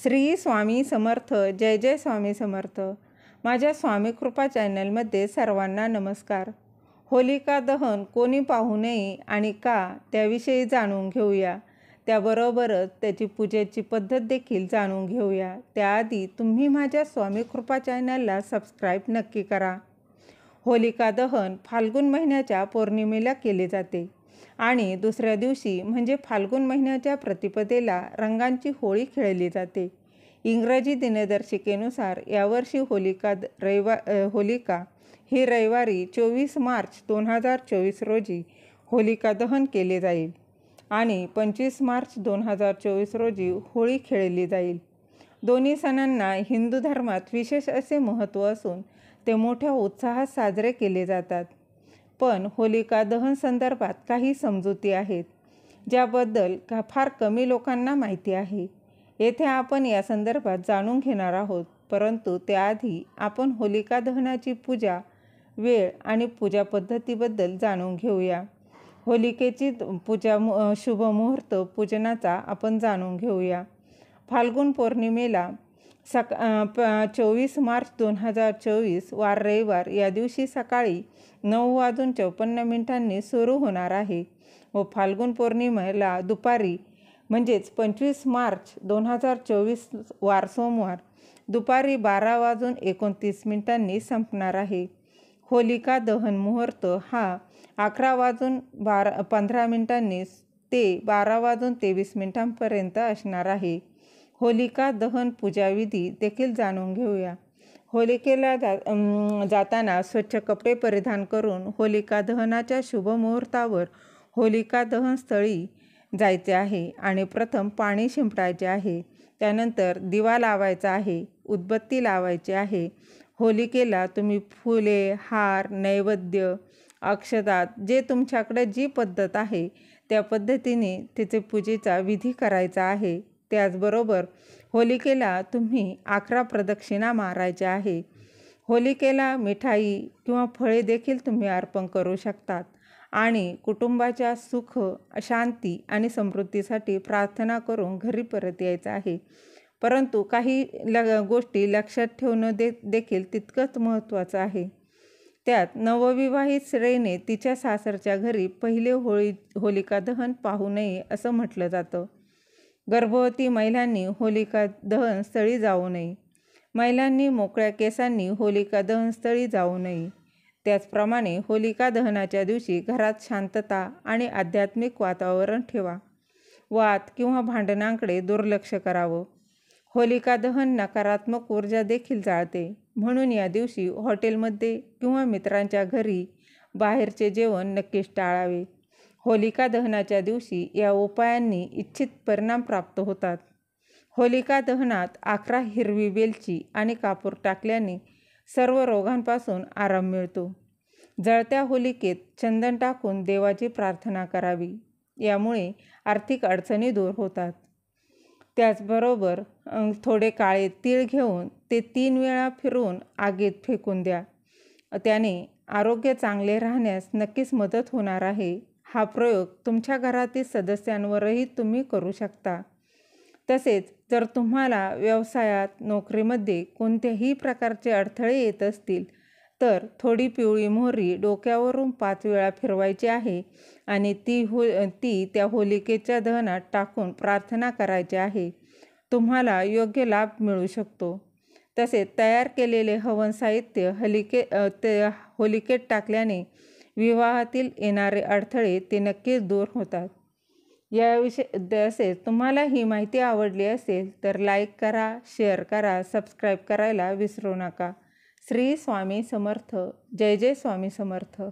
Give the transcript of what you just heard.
श्री स्वामी समर्थ. जय जय स्वामी समर्थ. माझ्या स्वामी कृपा चॅनलमध्ये सर्वांना नमस्कार. होलिका दहन कोणी पाहू नये आणि का त्याविषयी जाणून घेऊया. त्याबरोबरच त्याची पूजेची पद्धत देखील जाणून घेऊया. त्याआधी तुम्ही माझ्या स्वामी कृपा चॅनलला सबस्क्राईब नक्की करा. होलिका दहन फाल्गुन महिन्याच्या पौर्णिमेला केले जाते आणि दुसऱ्या दिवशी म्हणजे फाल्गुन महिन्याच्या प्रतिपदेला रंगांची होळी खेळली जाते. इंग्रजी दिनदर्शिकेनुसार यावर्षी होलिका ही रविवारी 24 मार्च 2024 रोजी होलिका दहन केले जाईल आणि 25 मार्च 2024 रोजी होळी खेळली जाईल. दोन्ही सणांना हिंदू धर्मात विशेष असे महत्त्व असून ते मोठ्या उत्साहात साजरे केले जातात. पण होलिका दहन संदर्भात काही समजुती आहेत ज्याबद्दल फार कमी लोकांना माहिती आहे. येथे आपण या संदर्भात जाणून घेणार आहोत. परंतु त्याआधी आपण होलिका दहनाची पूजा, वेळ आणि पूजा पद्धतीबद्दल जाणून घेऊया. होलिकेची पूजा शुभ मुहूर्त पूजनाचा आपण जाणून घेऊया. फाल्गुन पौर्णिमेला 24 मार्च 2024 वार रविवार या दिवशी सकाळी 9:54 सुरू होणार आहे व फाल्गुन पौर्णिमेला दुपारी म्हणजेच 25 मार्च 2024 वार सोमवार दुपारी 12:29 संपणार आहे. होलिका दहन मुहूर्त हा 11:15 ते 12:23 असणार आहे. होलिका दहन पूजाविधी देखील जाणून घेऊया. होलिकेला जाताना स्वच्छ कपडे परिधान करून होलिका दहनाच्या शुभ मुहूर्तावर होलिका दहन स्थळी जायचे आहे आणि प्रथम पाणी शिंपडायचे आहे. त्यानंतर दिवा लावायचा आहे, उदबत्ती लावायची आहे. होलिकेला तुम्ही फुले, हार, नैवेद्य, अक्षता जे तुमच्याकडे जी पद्धत आहे त्या पद्धतीने तिचे पूजेचा विधी करायचा आहे. त्याचबरोबर होलिकेला तुम्ही 11 प्रदक्षिणा मारायच्या आहे. होलिकेला मिठाई किंवा फळे देखील तुम्ही अर्पण करू शकतात आणि कुटुंबाच्या सुख, शांती आणि समृद्धीसाठी प्रार्थना करून घरी परत यायचं आहे. परंतु काही गोष्टी लक्षात ठेवणं देखील तितकंच महत्त्वाचं आहे. त्यात नवविवाहित स्त्रीने तिच्या सासरच्या घरी पहिले होलिका दहन पाहू नये असं म्हटलं जातं. गर्भवती महिलांनी होलिका दहन स्थळी जाऊ नये. महिलांनी मोकळ्या केसांनी होलिका दहन स्थळी जाऊ नये. त्याचप्रमाणे होलिका दहनाच्या दिवशी घरात शांतता आणि आध्यात्मिक वातावरण ठेवा. वाद किंवा भांडणांकडे दुर्लक्ष करावं. होलिका दहन नकारात्मक ऊर्जा देखील जाळते. म्हणून या दिवशी हॉटेलमध्ये किंवा मित्रांच्या घरी बाहेरचे जेवण नक्कीच टाळावे. होलिका दहनाच्या दिवशी या उपायांनी इच्छित परिणाम प्राप्त होतात. होलिका दहनात 11 हिरवी वेलची आणि कापूर टाकल्याने सर्व रोगांपासून आराम मिळतो. जळत्या होलिकेत चंदन टाकून देवाची प्रार्थना करावी. यामुळे आर्थिक अडचणी दूर होतात. त्याचबरोबर थोडे काळे तीळ घेऊन ते 3 वेळा फिरवून आगीत फेकून द्या. त्याने आरोग्य चांगले राहण्यास नक्कीच मदत होणार आहे. हा प्रयोग तुमच्या घरातील सदस्यांवरही तुम्ही करू शकता. तसेच जर तुम्हाला व्यवसायात, नोकरीमध्ये कोणत्याही प्रकारचे अडथळे येत असतील तर थोडी पिवळी मोहरी डोक्यावरून 5 वेळा फिरवायची आहे आणि ती त्या होलिकेच्या दहनात टाकून प्रार्थना करायची आहे. तुम्हाला योग्य लाभ मिळू शकतो. तसेच तयार केलेले हवन साहित्य होलिकेत टाकल्याने विवाहातील येणारे अडथळे ते नक्कीच दूर होतात. तसेच तुम्हाला ही माहिती आवडली असेल तर लाईक करा, शेअर करा, सबस्क्राईब करायला विसरू नका. श्री स्वामी समर्थ. जय जय स्वामी समर्थ.